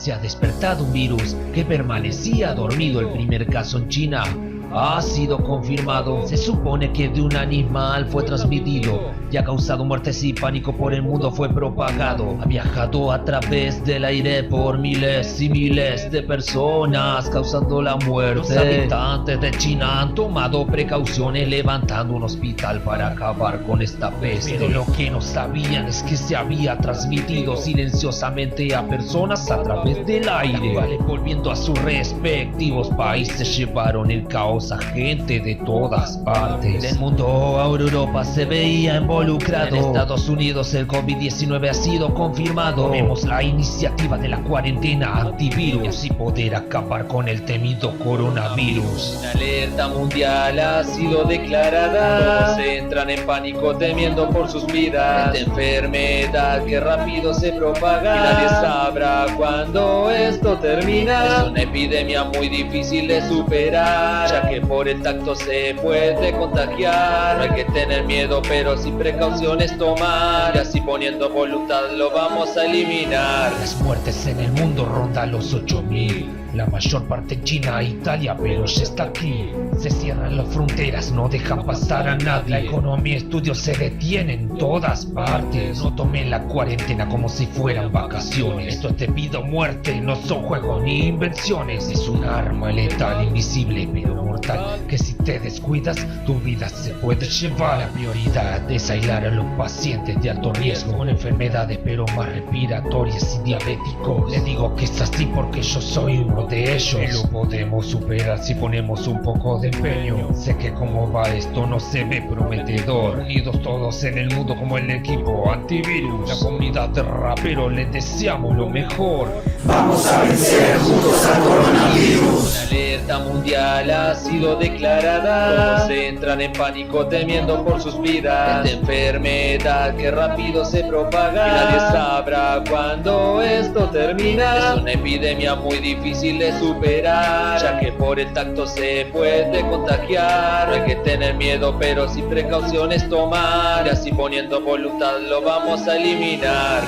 Se ha despertado un virus que permanecía dormido. El primer caso en China ha sido confirmado. Se supone que de un animal fue transmitido y ha causado muertes y pánico por el mundo. Fue propagado, ha viajado a través del aire por miles y miles de personas, causando la muerte. Los habitantes de China han tomado precauciones, levantando un hospital para acabar con esta peste. Pero lo que no sabían es que se había transmitido silenciosamente a personas a través del aire, las cuales, volviendo a sus respectivos países, llevaron el caos a gente de todas partes del mundo. Ahora Europa se veía involucrado. En Estados Unidos el COVID-19 ha sido confirmado. Vemos la iniciativa de la cuarentena antivirus y así poder acabar con el temido coronavirus. Una alerta mundial ha sido declarada. Todos entran en pánico temiendo por sus vidas. Esta enfermedad que rápido se propaga y nadie sabrá cuándo esto termina. Es una epidemia muy difícil de superar, ya que por el tacto se puede contagiar. No hay que tener miedo, pero sin precauciones tomar, y así poniendo voluntad lo vamos a eliminar. Las muertes en el mundo rondan los 8.000, la mayor parte en China e Italia, pero ya está aquí. Se cierran las fronteras, no dejan pasar a nadie. La economía y estudios se detienen en todas partes. No tomen la cuarentena como si fueran vacaciones. Esto es de vida o muerte, no son juegos ni invenciones. Es un arma letal, invisible pero mortal, que si te descuidas, tu vida se puede llevar. La prioridad es aislar a los pacientes de alto riesgo, con enfermedades pero más respiratorias y diabéticos. Les digo que es así porque yo soy uno de ellos. Y lo podemos superar si ponemos un poco de empeño. Sé que como va esto no se ve prometedor. Unidos todos en el mundo como el equipo antivirus, la comunidad de raperos, les deseamos lo mejor. Vamos a vencer juntos al coronavirus. Una alerta mundial ha sido declarada. Todos entran en pánico temiendo por sus vidas. Esta enfermedad que rápido se propaga y nadie sabrá cuándo esto termina. Es una epidemia muy difícil de superar, ya que por el tacto se puede contagiar. No hay que tener miedo, pero sin precauciones tomar, y así poniendo voluntad lo vamos a eliminar.